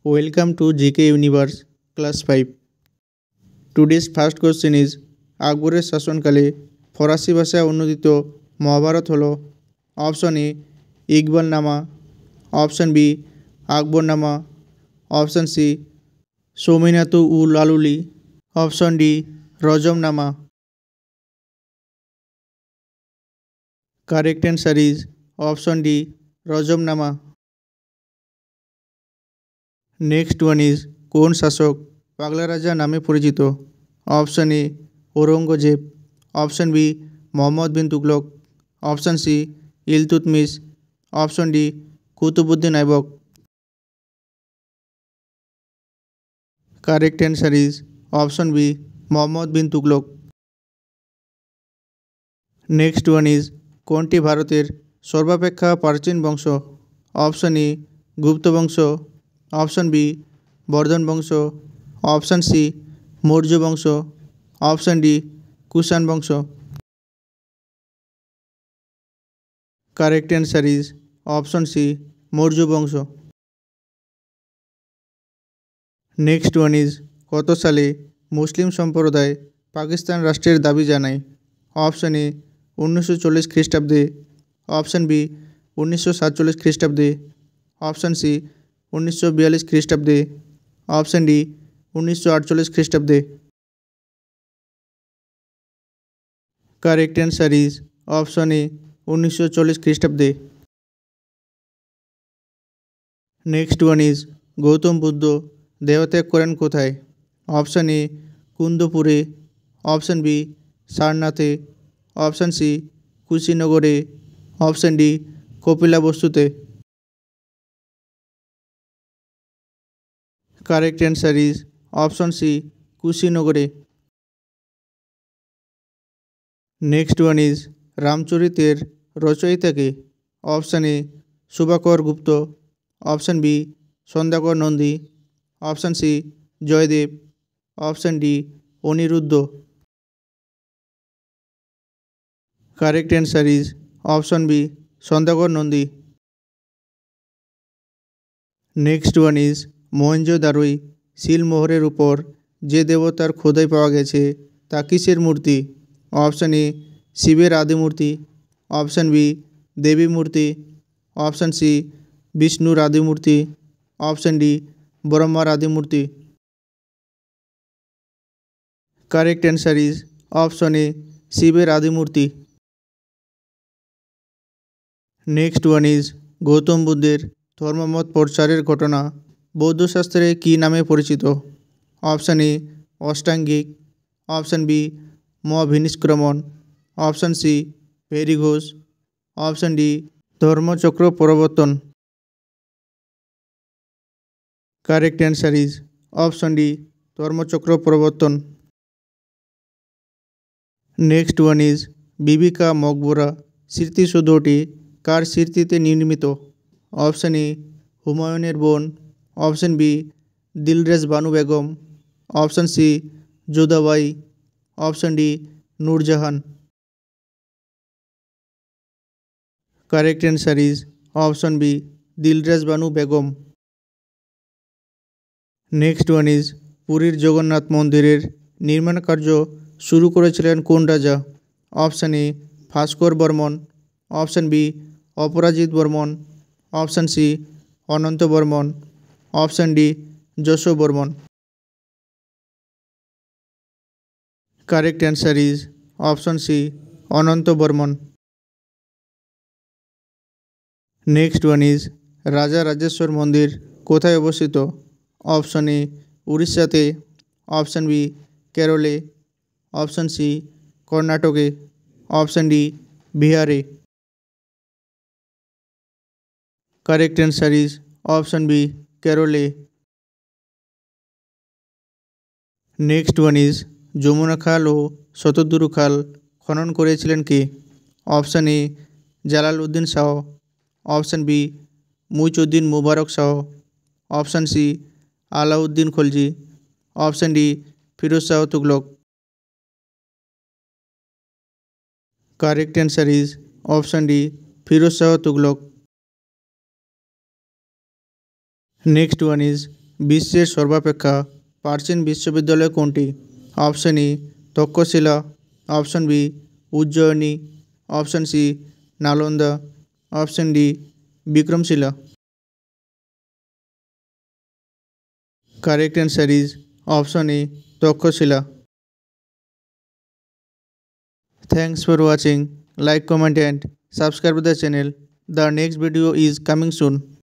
Welcome to GK Universe Class 5. Today's first question is আকবরের শাসনকালে ফরাসি ভাষায় অনুদিত মহাভারত হলো option A Iqbalnama, option B Akbarnama, option C সৌমিনাথু উ লালুলি, option D Razmnama. Correct answer is option D Razmnama. Next one is কোন শাসক পাগলা রাজা নামে পরিচিত? Option A Aurangzeb, option B Mohammad bin Tughlaq, option C Iltutmish, option D Qutbuddin Aibak. Correct answer is option B Mohammad bin Tughlaq. Next one is কোনটি ভারতের সর্বাপেক্ষা প্রাচীন বংশ? অপশন এ গুপ্ত বংশ, অপশন বি বর্ধন বংশ, অপশন সি মৌর্য বংশ, অপশন ডি কুষাণ বংশ। Correct answer is option C Maurya বংশ। নেক্সট ওয়ান ইজ কত সালে মুসলিম সম্প্রদায় পাকিস্তান রাষ্ট্রের দাবি জানায়? অপশন এ 1940 খ্রিস্টাব্দে, অপশন বি 1947 খ্রিস্টাব্দে, অপশন সি 1942 খ্রিস্টাব্দে, অপশন ডি 1948 খ্রিস্টাব্দে। Correct answer is option A 1940 খ্রিস্টাব্দে। Next one is Gautam Buddha দেহত্যাগ করেন কোথায়? অপশন এ কুন্দপুরে, অপশন বি সারনাথে, অপশন সি কুশিনগরে, অপশন ডি কপিলাবস্তুতে। Correct answer is option C কুশিনগরে। নেক্সট ওয়ান ইজ রামচরিতের রচয়িতাকে? Option A Subhakar Gupta, option B Sandhyakar Nandi, option C Jaydev, option D Aniruddha. Correct answer is option B Sandhyakar Nandi. Next one is মহেঞ্জোদারোয় সিলমোহরের উপর যে দেবতার খোদাই পাওয়া গেছে তা কিসের মূর্তি? অপশন এ শিবের আদিমূর্তি, অপশন বি দেবী মূর্তি, অপশন সি বিষ্ণুর আদিমূর্তি, অপশন ডি ব্রহ্মার আদিমূর্তি। Correct answer is option A শিবের আদিমূর্তি। নেক্সট ওয়ান ইজ গৌতম বুদ্ধের ধর্মমত প্রচারের ঘটনা বৌদ্ধশাস্ত্রে কী নামে পরিচিত? অপশন এ অষ্টাঙ্গিক, অপশন বি মহাভিনিষ্ক্রমণ, অপশন সি ভেরিঘোষ, অপশন ডি ধর্মচক্র প্রবর্তন। Correct answer is option D ধর্মচক্র প্রবর্তন। নেক্সট ওয়ান ইজ বিবি কা মকবরা স্মৃতিসৌধটি কার স্মৃতিতে নির্মিত? অপশন এ হুমায়ুনের বোন, option B Dilras Banu Begum, option C Jodhabai, option D Noorjahan. Correct answer is option B Dilras Banu Begum. Next one is পুরীর জগন্নাথ মন্দিরের নির্মাণ কার্য শুরু করেছিলেন কোন রাজা? Option A Bhaskar Barman, option B Aparajit Barman, option C Ananta Barman, option D Yasho Barman. Correct answer is option C Ananta Barman. Next one is Raja Rajeshwar মন্দির কোথায় অবস্থিত? অপশন এ উড়িষ্যাতে, অপশন বি কেরলে, অপশন সি কর্ণাটকে, অপশন ডি বিহারে। Correct answer is option B কেরলে। নেক্সট ওয়ান ইজ যমুনা খাল ও শতদ্রু খাল খনন করেছিলেন কে? Option A Jalal Uddin Shah, option B Muizuddin Mubarak Shah, option C Alauddin Khalji, option D Firoz Shah Tughlaq. Correct answer is option D Firoz Shah Tughlaq. Next one is বিশ্বের সর্বাপেক্ষা প্রাচীন বিশ্ববিদ্যালয় কোনটি? Option E Takshashila, option B Ujjayini, option C Nalanda, option D Vikramshila. Correct answer is option A Takshashila. Thanks for watching. Like, comment and subscribe to the channel. The next video is coming soon.